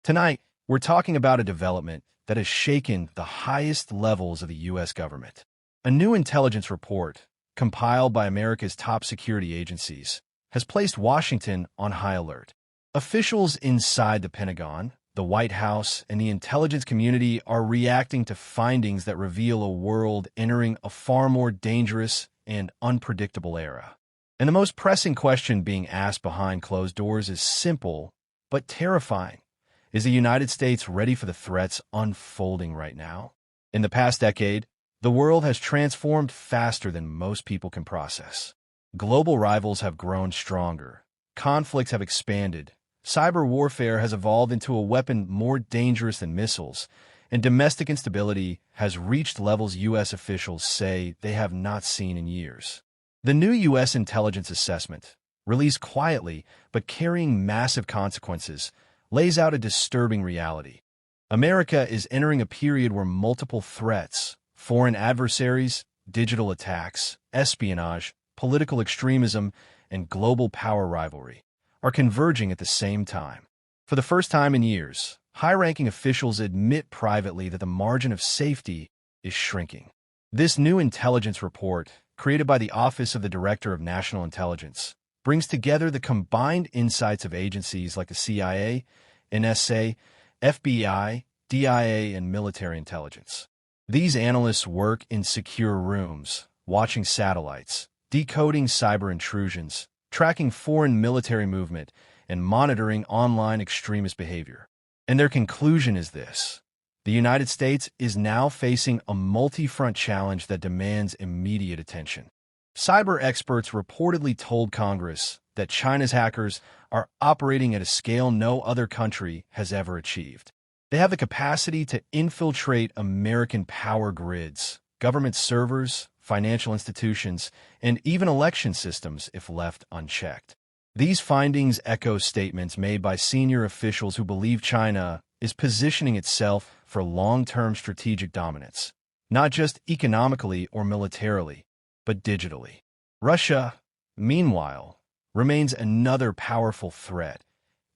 Tonight, we're talking about a development that has shaken the highest levels of the U.S. government. A new intelligence report, compiled by America's top security agencies, has placed Washington on high alert. Officials inside the Pentagon, the White House, and the intelligence community are reacting to findings that reveal a world entering a far more dangerous and unpredictable era. And the most pressing question being asked behind closed doors is simple but terrifying. Is the United States ready for the threats unfolding right now? In the past decade, the world has transformed faster than most people can process. Global rivals have grown stronger, conflicts have expanded, cyber warfare has evolved into a weapon more dangerous than missiles, and domestic instability has reached levels U.S. officials say they have not seen in years. The new U.S. intelligence assessment, released quietly but carrying massive consequences, lays out a disturbing reality. America is entering a period where multiple threats, foreign adversaries, digital attacks, espionage, political extremism, and global power rivalry, are converging at the same time. For the first time in years, high-ranking officials admit privately that the margin of safety is shrinking. This new intelligence report, created by the Office of the Director of National Intelligence, brings together the combined insights of agencies like the CIA, NSA, FBI, DIA, and military intelligence. These analysts work in secure rooms, watching satellites, decoding cyber intrusions, tracking foreign military movement, and monitoring online extremist behavior. And their conclusion is this: the United States is now facing a multi-front challenge that demands immediate attention. Cyber experts reportedly told Congress that China's hackers are operating at a scale no other country has ever achieved. They have the capacity to infiltrate American power grids, government servers, financial institutions, and even election systems if left unchecked. These findings echo statements made by senior officials who believe China is positioning itself for long-term strategic dominance, not just economically or militarily, but digitally. Russia, meanwhile, remains another powerful threat,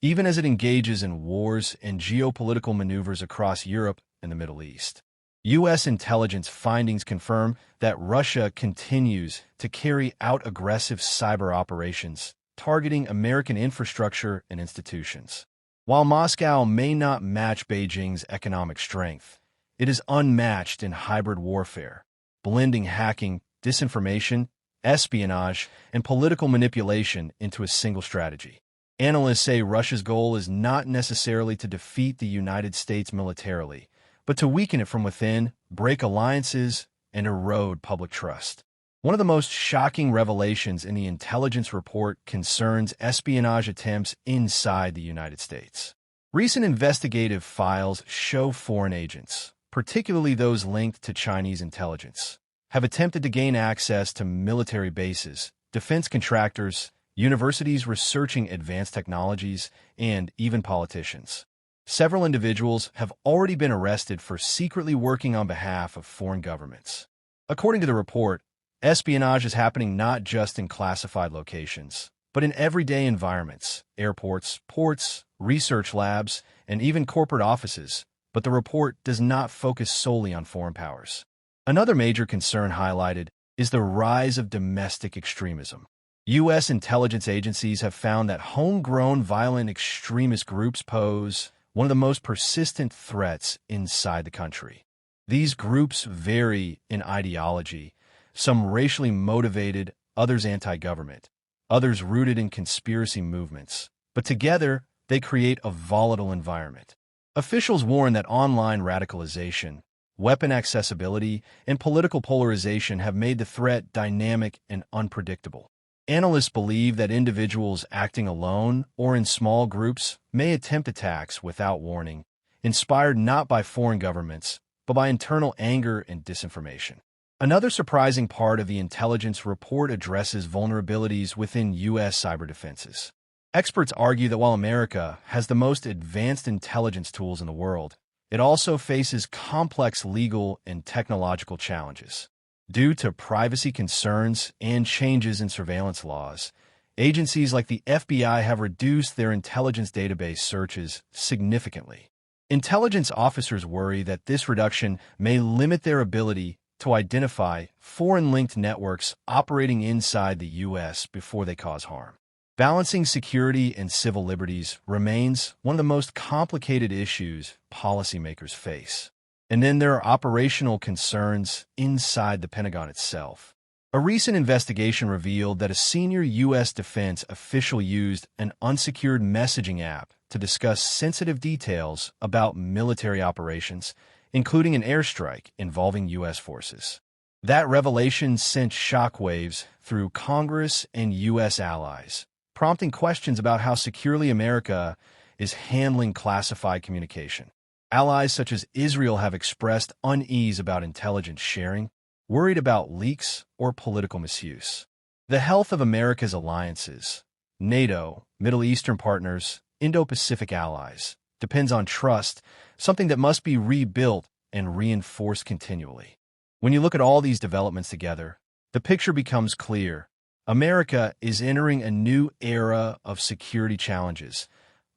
even as it engages in wars and geopolitical maneuvers across Europe and the Middle East. U.S. intelligence findings confirm that Russia continues to carry out aggressive cyber operations, targeting American infrastructure and institutions. While Moscow may not match Beijing's economic strength, it is unmatched in hybrid warfare, blending hacking, disinformation, espionage, and political manipulation into a single strategy. Analysts say Russia's goal is not necessarily to defeat the United States militarily, but to weaken it from within, break alliances, and erode public trust. One of the most shocking revelations in the intelligence report concerns espionage attempts inside the United States. Recent investigative files show foreign agents, particularly those linked to Chinese intelligence, have attempted to gain access to military bases, defense contractors, universities researching advanced technologies, and even politicians. Several individuals have already been arrested for secretly working on behalf of foreign governments. According to the report, espionage is happening not just in classified locations, but in everyday environments, airports, ports, research labs, and even corporate offices. But the report does not focus solely on foreign powers. Another major concern highlighted is the rise of domestic extremism. U.S. intelligence agencies have found that homegrown violent extremist groups pose one of the most persistent threats inside the country. These groups vary in ideology, some racially motivated, others anti-government, others rooted in conspiracy movements, but together they create a volatile environment. Officials warn that online radicalization, weapon accessibility, and political polarization have made the threat dynamic and unpredictable. Analysts believe that individuals acting alone or in small groups may attempt attacks without warning, inspired not by foreign governments, but by internal anger and disinformation. Another surprising part of the intelligence report addresses vulnerabilities within U.S. cyber defenses. Experts argue that while America has the most advanced intelligence tools in the world, it also faces complex legal and technological challenges. Due to privacy concerns and changes in surveillance laws, Agencies like the FBI have reduced their intelligence database searches significantly. Intelligence officers worry that this reduction may limit their ability to identify foreign-linked networks operating inside the U.S. before they cause harm. Balancing security and civil liberties remains one of the most complicated issues policymakers face. And then there are operational concerns inside the Pentagon itself. A recent investigation revealed that a senior U.S. defense official used an unsecured messaging app to discuss sensitive details about military operations, including an airstrike involving U.S. forces. That revelation sent shockwaves through Congress and U.S. allies, prompting questions about how securely America is handling classified communication. Allies such as Israel have expressed unease about intelligence sharing, worried about leaks or political misuse. The health of America's alliances, NATO, Middle Eastern partners, Indo-Pacific allies, depends on trust, something that must be rebuilt and reinforced continually. When you look at all these developments together, the picture becomes clear. America is entering a new era of security challenges,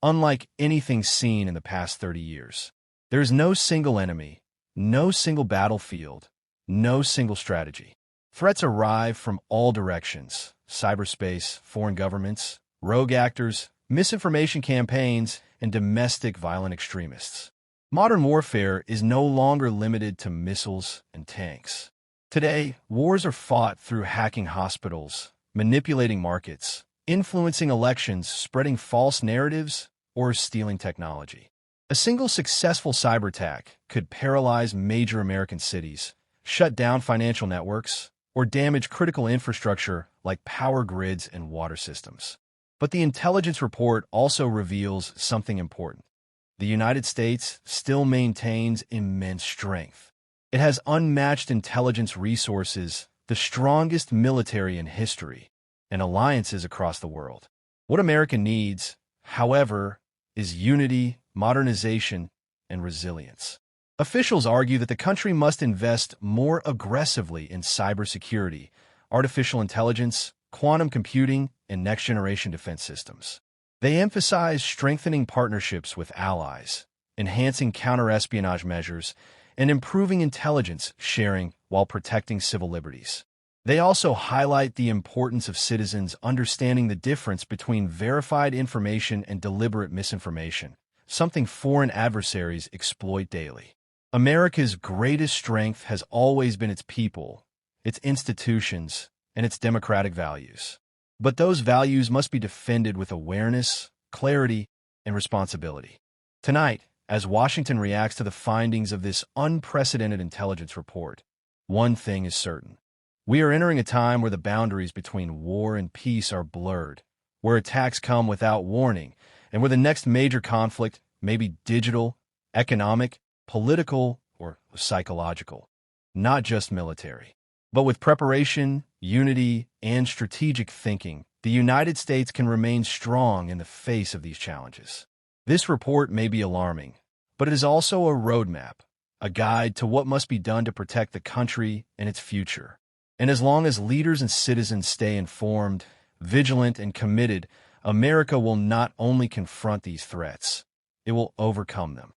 unlike anything seen in the past 30 years. There is no single enemy, no single battlefield, no single strategy. Threats arrive from all directions: cyberspace, foreign governments, rogue actors, misinformation campaigns, and domestic violent extremists. Modern warfare is no longer limited to missiles and tanks. Today, wars are fought through hacking hospitals, manipulating markets, influencing elections, spreading false narratives, or stealing technology. A single successful cyber attack could paralyze major American cities, shut down financial networks, or damage critical infrastructure like power grids and water systems. But the intelligence report also reveals something important. The United States still maintains immense strength. It has unmatched intelligence resources, the strongest military in history, and alliances across the world. What America needs, however, is unity, modernization, and resilience. Officials argue that the country must invest more aggressively in cybersecurity, artificial intelligence, quantum computing, and next-generation defense systems. They emphasize strengthening partnerships with allies, enhancing counter-espionage measures, and improving intelligence sharing while protecting civil liberties. They also highlight the importance of citizens understanding the difference between verified information and deliberate misinformation, something foreign adversaries exploit daily. America's greatest strength has always been its people, its institutions, and its democratic values. But those values must be defended with awareness, clarity, and responsibility. Tonight, as Washington reacts to the findings of this unprecedented intelligence report, one thing is certain. We are entering a time where the boundaries between war and peace are blurred, where attacks come without warning, and where the next major conflict may be digital, economic, political, or psychological, not just military. But with preparation, unity, and strategic thinking, the United States can remain strong in the face of these challenges. This report may be alarming, but it is also a roadmap, a guide to what must be done to protect the country and its future. And as long as leaders and citizens stay informed, vigilant, and committed, America will not only confront these threats, it will overcome them.